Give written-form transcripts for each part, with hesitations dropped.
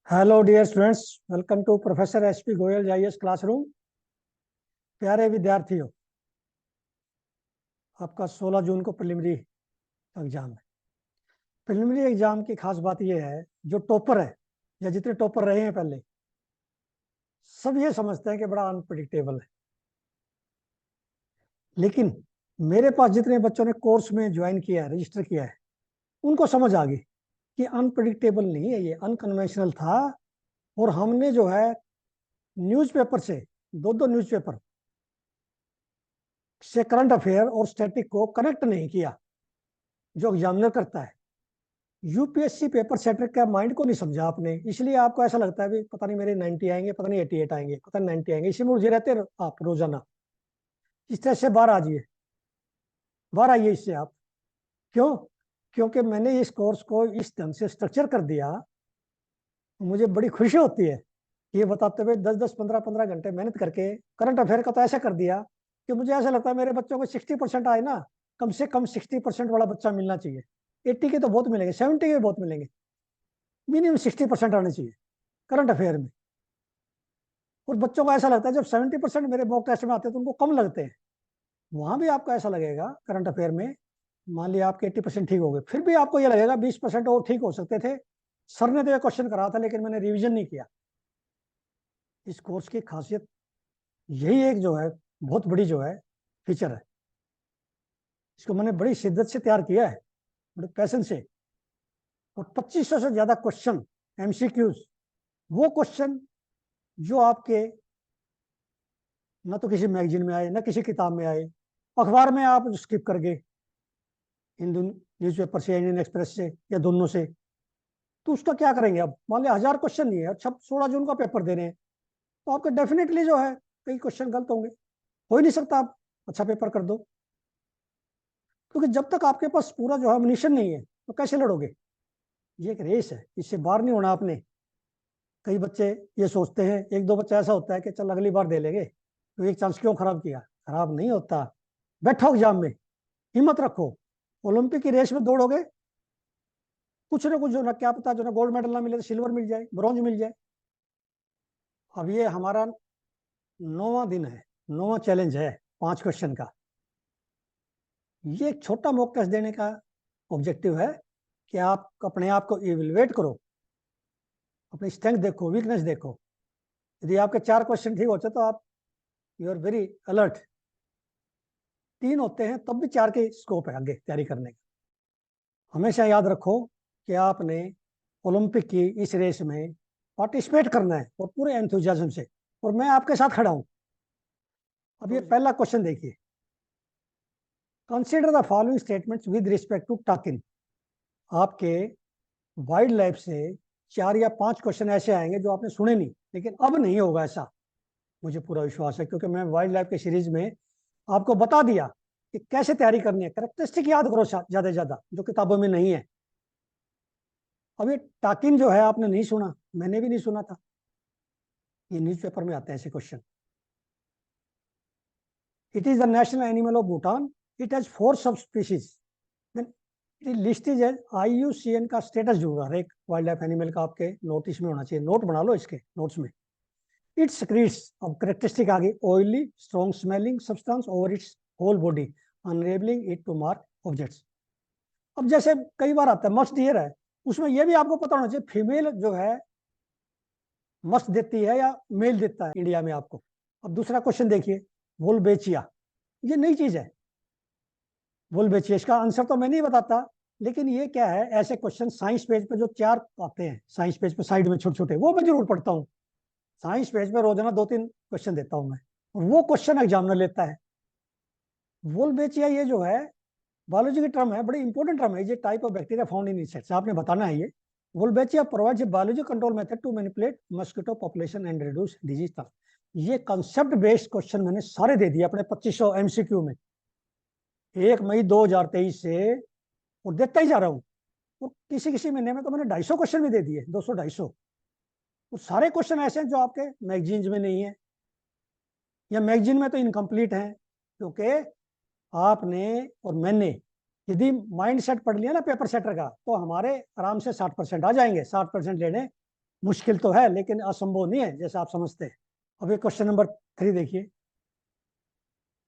Hello dear students, welcome to professor HP Goyal IAS classroom. प्यारे विद्यार्थियों, आपका 16 जून को प्रिलिमिनरी एग्जाम है। प्रिलिमिनरी एग्जाम की खास बात यह है, जो टॉपर है या जितने टॉपर रहे हैं पहले, सब ये समझते हैं कि बड़ा अनप्रिडिक्टेबल है। लेकिन मेरे पास जितने बच्चों ने कोर्स में ज्वाइन किया है, रजिस्टर किया है, उनको समझ आ गई कि अनप्रिडिक्टेबल नहीं है, ये अनकन्वेंशनल था। और हमने जो है न्यूज़पेपर से दो दो न्यूज़पेपर से करंट अफेयर और स्टैटिक को कनेक्ट नहीं किया जो एग्जामिनर करता है। यूपीएससी पेपर सेटर का माइंड को नहीं समझा आपने, इसलिए आपको ऐसा लगता है भी पता नहीं मेरे 90 आएंगे, पता नहीं 88 आएंगे, पता नहीं 90 आएंगे, इसी में उलझे रहते आप रोजाना। इस तरह से बाहर आ जाइए, बाहर आइए इससे आप। क्यों? क्योंकि मैंने इस कोर्स को इस ढंग से स्ट्रक्चर कर दिया, मुझे बड़ी खुशी होती है ये बताते हुए। 10-10, 15-15 घंटे मेहनत करके करंट अफेयर का तो ऐसा कर दिया कि मुझे ऐसा लगता है मेरे बच्चों को 60% आए ना, कम से कम 60% वाला बच्चा मिलना चाहिए। 80 के तो बहुत मिलेंगे, 70 के बहुत मिलेंगे, मिनिमम 60% आने चाहिए करंट अफेयर में। और बच्चों को ऐसा लगता है जब 70% मेरे मॉक टेस्ट में आते हैं तो उनको कम लगते हैं। वहां भी आपको ऐसा लगेगा करंट अफेयर में, मान लिया आपके 80% ठीक हो गए, फिर भी आपको ये लगेगा 20% और ठीक हो सकते थे। सर ने तो ये क्वेश्चन करा था लेकिन मैंने रिवीजन नहीं किया। इस कोर्स की खासियत यही एक जो है, बहुत बड़ी जो है फीचर है। इसको मैंने बड़ी शिद्दत से तैयार किया है, बड़े पैशन से। और 2500 से ज्यादा क्वेश्चन एमसीक्यूज, वो क्वेश्चन जो आपके ना तो किसी मैगजीन में आए, ना किसी किताब में आए, अखबार में आप स्किप कर गए, हिंदू न्यूज़पेपर से, इंडियन एक्सप्रेस से, या दोनों से, तो उसका क्या करेंगे? अब मान लिया 1000 क्वेश्चन नहीं है, अच्छा 16 जून का पेपर दे रहे हैं, तो आपके डेफिनेटली जो है कई क्वेश्चन गलत होंगे। हो ही नहीं सकता आप अच्छा पेपर कर दो, क्योंकि जब तक आपके पास पूरा जो है अम्युनिशन नहीं है तो कैसे लड़ोगे? ये एक रेस है, इससे बाहर नहीं होना आपने। कई बच्चे ये सोचते हैं, एक दो बच्चा ऐसा होता है कि चल अगली बार दे लेंगे, तो एक चांस क्यों खराब किया? खराब नहीं होता। बैठो एग्जाम में, हिम्मत रखो, ओलंपिक की रेस में दौड़ोगे, कुछ ना कुछ जो ना, क्या पता जो ना गोल्ड मेडल ना मिले तो सिल्वर मिल जाए, ब्रॉन्ज मिल जाए। अब ये हमारा 9वां दिन है, 9वां चैलेंज है 5 क्वेश्चन का। ये एक छोटा मॉक टेस्ट देने का ऑब्जेक्टिव है कि आप अपने आप को इवेलुएट करो, अपनी स्ट्रेंथ देखो, वीकनेस देखो। यदि आपके 4 क्वेश्चन ठीक होते तो आप, यू आर वेरी अलर्ट। 3 होते हैं तब भी 4 के स्कोप है आगे तैयारी करने का। हमेशा याद रखो कि आपने ओलंपिक की इस रेस में पार्टिसिपेट करना है और पूरे एंथुजियाज्म से, और मैं आपके साथ खड़ा हूं। अब ये पहला क्वेश्चन देखिए, consider the following statements with respect to takin. आपके वाइल्ड लाइफ से 4 या 5 क्वेश्चन ऐसे आएंगे जो आपने सुने नहीं, लेकिन अब नहीं होगा ऐसा, मुझे पूरा विश्वास है, क्योंकि मैं वाइल्ड लाइफ के सीरीज में आपको बता दिया कि कैसे तैयारी करनी है। कैरेक्टरिस्टिक याद करो ज्यादा से ज्यादा, जो किताबों में नहीं है। अब ये टाकिन जो है आपने नहीं सुना, मैंने भी नहीं सुना था, ये न्यूज़पेपर में आते हैं ऐसे question. It is the national animal of Bhutan, it has 4 सब स्पीशीज, लिस्ट इज आईयूसीएन का स्टेटस जो हर एक वाइल्ड लाइफ एनिमल का आपके नोटिस में होना चाहिए, नोट बना लो इसके नोट्स में। इट secretes, अब करेक्टरिस्टिक आ गई, oily strong smelling substance over its whole body, enabling it to mark objects. अब जैसे कई बार आता है मस्ट डियर है, उसमें यह भी आपको पता होना चाहिए फीमेल जो है मस्ट देती है या मेल देता है इंडिया में आपको। अब दूसरा क्वेश्चन देखिए, वोल्बेचिया, ये नई चीज है। वोल्बेचिया, इसका आंसर तो मैं नहीं बताता, लेकिन ये क्या है, ऐसे क्वेश्चन साइंस पेज पे जो 4 आते हैं, साइंस पेज पे साइड में छोटे छोटे, वो मैं जरूर पढ़ता हूँ। साइंस पेज पे रोजाना 2-3 क्वेश्चन देता हूं मैं, और वो क्वेश्चन एग्जामिनर लेता है। वोल्बेचिया ये जो है बायोलॉजी की टर्म है, बड़ी इंपॉर्टेंट टर्म है, ये type of bacteria found in insects, आपने बताना है ये। Wolbachia provides a biology control method to manipulate mosquito population and reduce disease term. ये कंसेप्ट बेस्ड क्वेश्चन मैंने सारे दे दिए अपने 2500 एमसीक्यू में, 1 मई 2023 से, और देता ही जा रहा हूँ। और किसी किसी महीने में तो मैंने 250 क्वेश्चन भी दे दिए, 200-250। वो सारे क्वेश्चन ऐसे हैं जो आपके मैगजीन्स में नहीं है, या मैगजीन में तो इनकम्प्लीट है, क्योंकि आपने और मैंने यदि माइंड सेट पढ़ लिया ना पेपर सेटर का, तो हमारे आराम से 60% आ जाएंगे, 60% लेने मुश्किल तो है लेकिन असंभव नहीं है जैसा आप समझते हैं। अब ये क्वेश्चन नंबर 3 देखिए,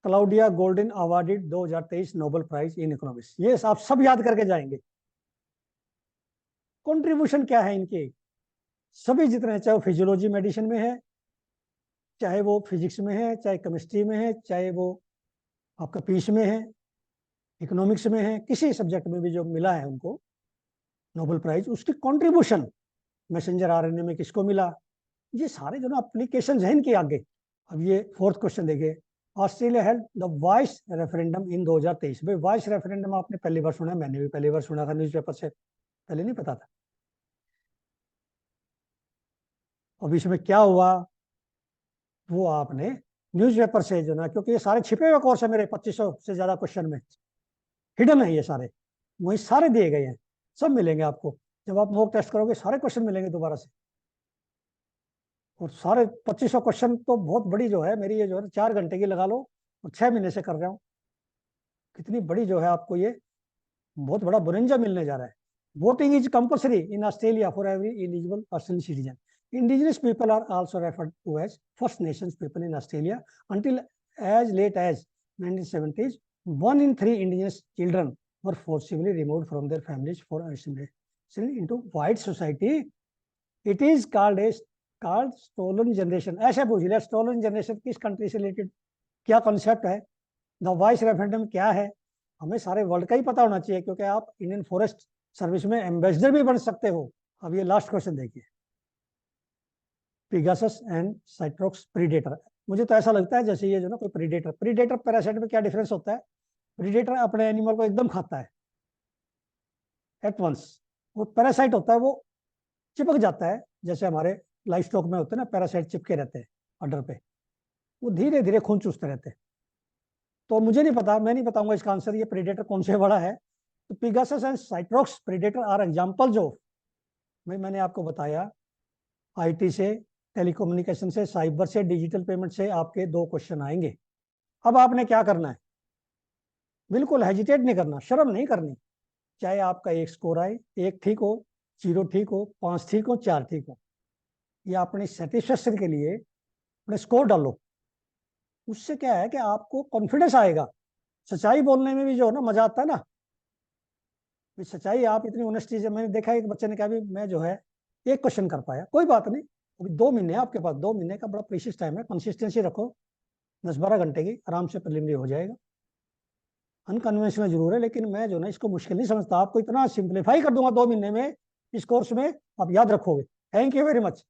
Claudia Goldin awarded 2023 Nobel prize in economics, ये आप सब याद करके जाएंगे। कंट्रीब्यूशन क्या है इनके, सभी जितने, चाहे वो फिजियोलॉजी मेडिसिन में है, चाहे वो फिजिक्स में है, चाहे केमिस्ट्री में है, चाहे वो आपका पीस में है, इकोनॉमिक्स में है, किसी सब्जेक्ट में भी जो मिला है उनको नोबेल प्राइज, उसकी कंट्रीब्यूशन मैसेंजर आरएनए में किसको मिला, ये सारे जो ना एप्लीकेशन है इनके आगे। अब ये 4th क्वेश्चन देखिए, Australia held the voice referendum in 2023। भाई वॉइस रेफरेंडम आपने पहली बार सुना, मैंने भी पहली बार सुना था, न्यूज़पेपर से पहले नहीं पता था। अब इसमें क्या हुआ वो आपने न्यूज़पेपर से जो ना, क्योंकि ये सारे छिपे हुए कोर्स है मेरे 2500 से ज्यादा क्वेश्चन में, हिडन है ये सारे, वही सारे दिए गए हैं, सब मिलेंगे आपको। जब आप मॉक टेस्ट करोगे सारे क्वेश्चन मिलेंगे दोबारा से, और सारे 2500 क्वेश्चन तो बहुत बड़ी जो है मेरी, ये जो है 4 घंटे की लगा लो और 6 महीने से कर रहा हूँ, कितनी बड़ी जो है आपको ये बहुत बड़ा बुरंजा मिलने जा रहा है। Voting is compulsory in Australia for every eligible Australian citizen. Indigenous people are also referred to as First Nations people in Australia until as late as 1970s 1 in 3 indigenous children were forcibly removed from their families for assimilation into white society. It is called stolen generation। ऐसे पूछ लिया, stolen generation किस country से related, क्या concept है, the voice referendum क्या है, हमें सारे वर्ल्ड का ही पता होना चाहिए, क्योंकि आप इंडियन फॉरेस्ट सर्विस में एम्बेसडर भी बन सकते हो। अब ये लास्ट क्वेश्चन देखिए, पिगासस एंड साइट्रोक्स प्रीडेटर। मुझे तो ऐसा लगता है जैसे ये जो ना कोई प्रीडेटर, प्रीडेटर पैरासाइट में क्या डिफरेंस होता है, प्रीडेटर अपने एनिमल को एकदम खाता है एट वंस, वो पैरासाइट होता है वो चिपक जाता है, जैसे हमारे लाइफ स्टॉक में होते हैं ना पैरासाइट चिपके रहते हैं अडर पे, वो धीरे धीरे खून चूसते रहते हैं। तो मुझे नहीं पता, मैं नहीं बताऊंगा इसका आंसर ये प्रीडेटर कौन से बड़ा है। तो Pegasus and Cytrox predator are examples of, भाई मैंने आपको बताया आईटी से, टेलीकम्युनिकेशन से, साइबर से, डिजिटल पेमेंट से आपके 2 क्वेश्चन आएंगे। अब आपने क्या करना है, बिल्कुल हेजिटेट नहीं करना, शर्म नहीं करनी, चाहे आपका 1 स्कोर आए, 1 ठीक हो, 0 ठीक हो, 5 ठीक हो, 4 ठीक हो, या अपने सेटिस्फेक्शन के लिए अपने स्कोर डालो। उससे क्या है कि आपको कॉन्फिडेंस आएगा, सच्चाई बोलने में भी जो है ना मजा आता है ना, सच्चाई आप इतनी ऑनेस्टी से, मैंने देखा एक बच्चे ने कहा भी मैं जो है 1 क्वेश्चन कर पाया, कोई बात नहीं, अभी 2 महीने आपके पास, 2 महीने का बड़ा प्रीशियस टाइम है, कंसिस्टेंसी रखो, 10-12 घंटे की आराम से प्रिलिमिनरी हो जाएगा। अनकन्वेंशनल जरूर है लेकिन मैं जो ना इसको मुश्किल नहीं समझता, आपको इतना सिंप्लीफाई कर दूंगा 2 महीने में इस कोर्स में, आप याद रखोगे। Thank you very much.